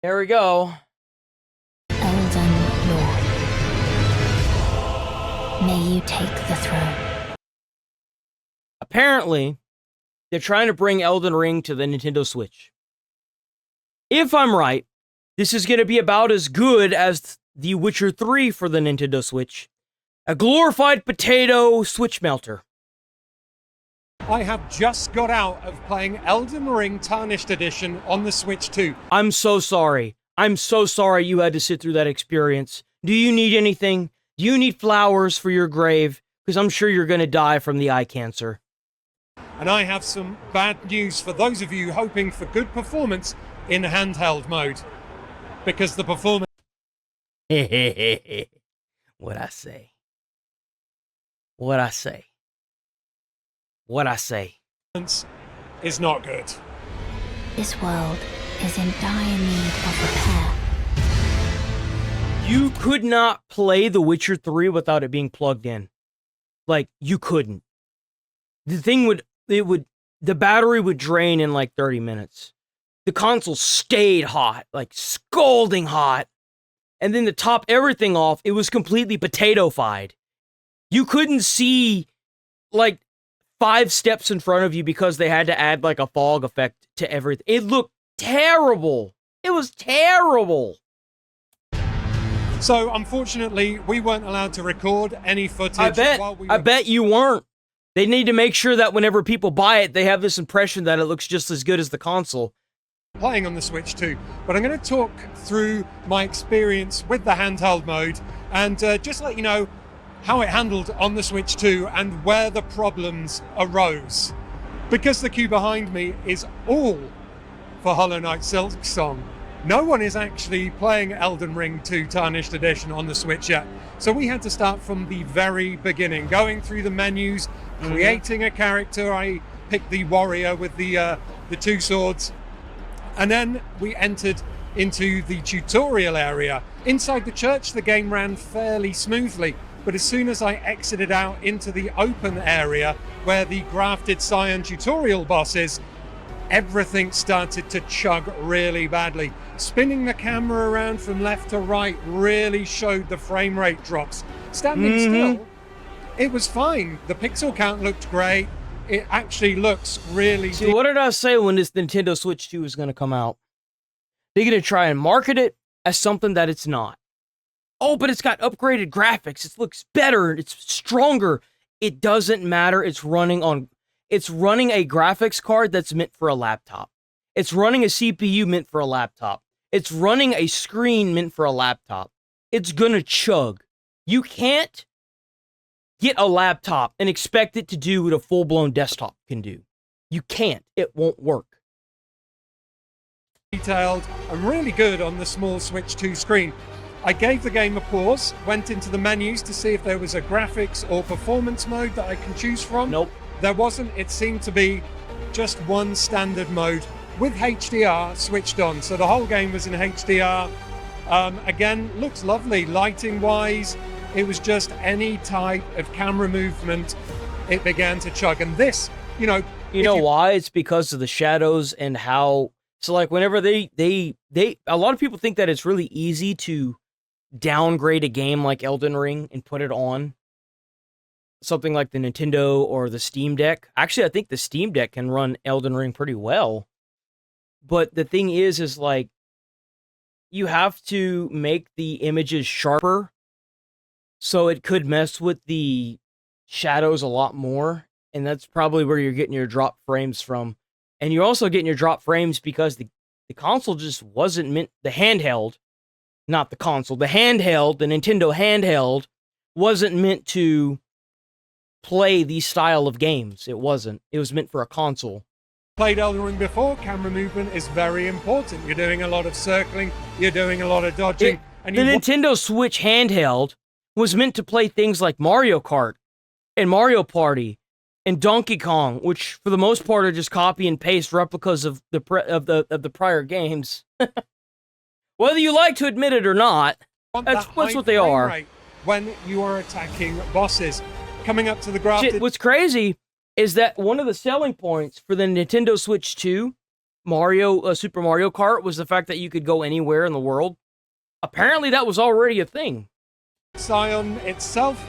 There we go. Elden Lord, may you take the throne. Apparently, they're trying to bring Elden Ring to the Nintendo Switch. If I'm right, this is going to be about as good as The Witcher 3 for the Nintendo Switch. A glorified potato Switch melter. I have just got out of playing Elden Ring Tarnished Edition on the Switch 2. I'm so sorry. I'm so sorry you had to sit through that experience. Do you need anything? Do you need flowers for your grave? Because I'm sure you're going to die from the eye cancer. And I have some bad news for those of you hoping for good performance in handheld mode. Because the performance What I say. What I say. What I say. is not good. This world is in dire need of repair. You could not play The Witcher 3 without it being plugged in. Like, you couldn't. The battery would drain in like 30 minutes. The console stayed hot, like scalding hot. And then to top everything off, it was completely potato-fied. You couldn't see, like, 5 steps in front of you because they had to add, like, a fog effect to everything. It looked terrible. It was terrible. So, unfortunately, we weren't allowed to record any footage. I bet you weren't. They need to make sure that whenever people buy it, they have this impression that it looks just as good as the console. Playing on the Switch 2, but I'm going to talk through my experience with the handheld mode and just let you know how it handled on the Switch 2 and where the problems arose. Because the queue behind me is all for Hollow Knight Silksong, no one is actually playing Elden Ring 2 Tarnished Edition on the Switch yet. So we had to start from the very beginning, going through the menus, creating a character. I picked the warrior with the 2 swords. And then we entered into the tutorial area. Inside the church, the game ran fairly smoothly, but as soon as I exited out into the open area where the grafted Scion tutorial boss is, everything started to chug really badly. Spinning the camera around from left to right really showed the frame rate drops. Standing still, it was fine. The pixel count looked great. It actually looks really... See, what did I say when this Nintendo Switch 2 is going to come out? They're going to try and market it as something that it's not. Oh, but it's got upgraded graphics. It looks better. It's stronger. It doesn't matter. It's running a graphics card that's meant for a laptop. It's running a CPU meant for a laptop. It's running a screen meant for a laptop. It's going to chug. You can't get a laptop and expect it to do what a full-blown desktop can do. You can't. It won't work. Detailed and really good on the small Switch 2 screen. I gave the game a pause, went into the menus to see if there was a graphics or performance mode that I can choose from. Nope. There wasn't. It seemed to be just one standard mode with HDR switched on. So the whole game was in HDR. Again, looks lovely lighting-wise. It was just any type of camera movement, it began to chug. And this, you know why? It's because of the shadows and how. So, like, whenever a lot of people think that it's really easy to downgrade a game like Elden Ring and put it on something like the Nintendo or the Steam Deck. Actually, I think the Steam Deck can run Elden Ring pretty well. But the thing is like, you have to make the images sharper. So it could mess with the shadows a lot more. And that's probably where you're getting your drop frames from. And you're also getting your drop frames because the console just wasn't meant... The handheld, not the console. The handheld, the Nintendo handheld, wasn't meant to play these style of games. It wasn't. It was meant for a console. Played Elden Ring before, camera movement is very important. You're doing a lot of circling, you're doing a lot of dodging. The Nintendo Switch handheld was meant to play things like Mario Kart and Mario Party and Donkey Kong, which for the most part are just copy and paste replicas of the prior games. Whether you like to admit it or not, that's what they are. When you are attacking bosses, coming up to the grafted... What's crazy is that one of the selling points for the Nintendo Switch 2 Super Mario Kart was the fact that you could go anywhere in the world. Apparently, that was already a thing. Scion itself,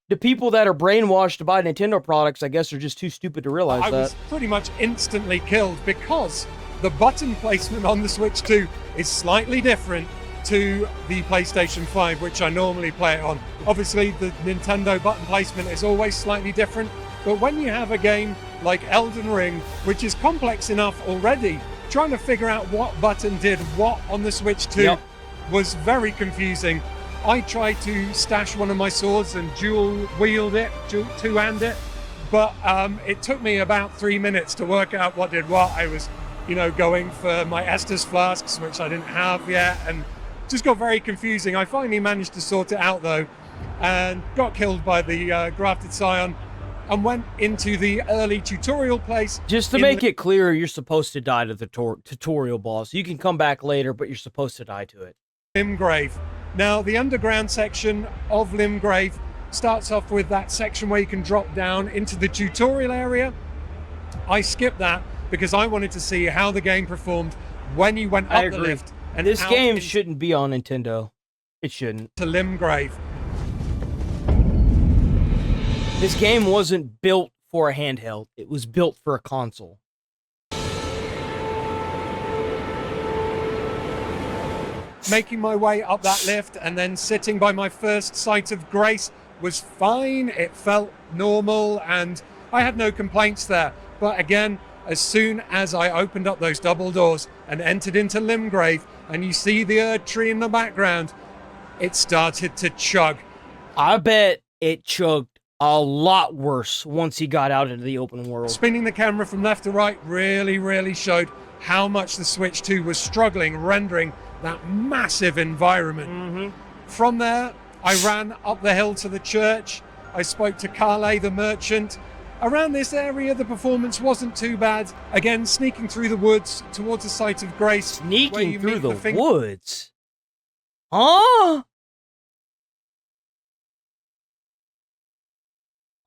The people that are brainwashed to buy Nintendo products, I guess, are just too stupid to realize I that. was pretty much instantly killed because the button placement on the Switch 2 is slightly different to the PlayStation 5, which I normally play it on. Obviously, the Nintendo button placement is always slightly different, but when you have a game like Elden Ring, which is complex enough already, trying to figure out what button did what on the Switch 2 was very confusing. I tried to stash one of my swords and dual wield it, two-hand it, but it took me about 3 minutes to work out what did what. I was, going for my Estus flasks, which I didn't have yet, and just got very confusing. I finally managed to sort it out though, and got killed by the grafted Scion, and went into the early tutorial place. Just to make it clear, you're supposed to die to the tutorial boss. You can come back later, but you're supposed to die to it. Limgrave. Now, the underground section of Limgrave starts off with that section where you can drop down into the tutorial area. I skipped that because I wanted to see how the game performed when you went up the lift. And this game shouldn't be on Nintendo. It shouldn't. To Limgrave. This game wasn't built for a handheld. It was built for a console. Making my way up that lift and then sitting by my first sight of grace was fine. It felt normal and I had no complaints there. But again, as soon as I opened up those double doors and entered into Limgrave and you see the Erd tree in the background, it started to chug. I bet it chugged a lot worse once he got out into the open world. Spinning the camera from left to right really showed how much the Switch 2 was struggling rendering that massive environment. From there, I ran up the hill to the church. I spoke to Carle the merchant. Around this area, the performance wasn't too bad. Again, sneaking through the woods towards the site of grace. Sneaking through the woods? Huh?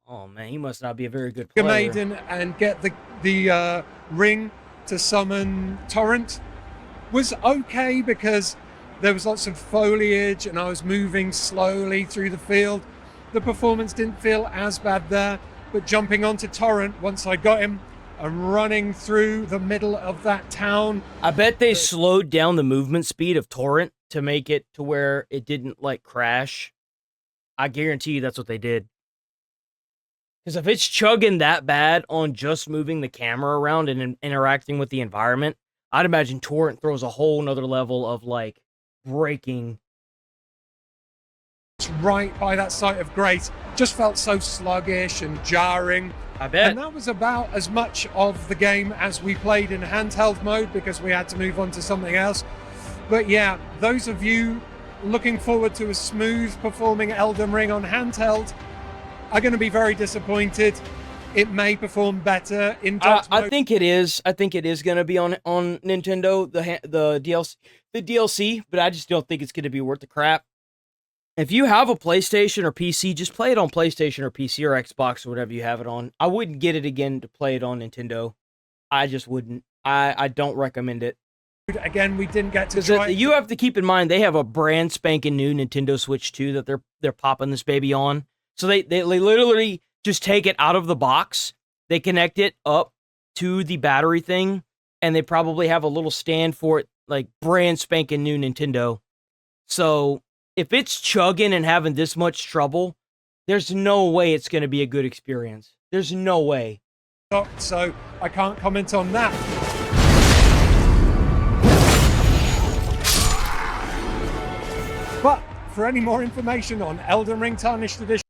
Oh man, he must not be a very good player. Maiden and get the ring to summon Torrent was okay because there was lots of foliage and I was moving slowly through the field. The performance didn't feel as bad there, but jumping onto Torrent once I got him and running through the middle of that town. I bet they slowed down the movement speed of Torrent to make it to where it didn't like crash. I guarantee you that's what they did. Because if it's chugging that bad on just moving the camera around and interacting with the environment, I'd imagine Torrent throws a whole nother level of like breaking. Right by that site of grace, just felt so sluggish and jarring. I bet. And that was about as much of the game as we played in handheld mode because we had to move on to something else. But yeah, those of you looking forward to a smooth performing Elden Ring on handheld are going to be very disappointed. It may perform better in docked mode. I think it is. I think it is going to be on Nintendo, the DLC, but I just don't think it's going to be worth the crap. If you have a PlayStation or PC, just play it on PlayStation or PC or Xbox or whatever you have it on. I wouldn't get it again to play it on Nintendo. I just wouldn't. I don't recommend it. Again, we didn't get to try. You have to keep in mind they have a brand spanking new Nintendo Switch 2 that they're popping this baby on. So they literally just take it out of the box. They connect it up to the battery thing, and they probably have a little stand for it, like brand spanking new Nintendo. So if it's chugging and having this much trouble, there's no way it's going to be a good experience. There's no way. So I can't comment on that. But for any more information on Elden Ring Tarnished Edition,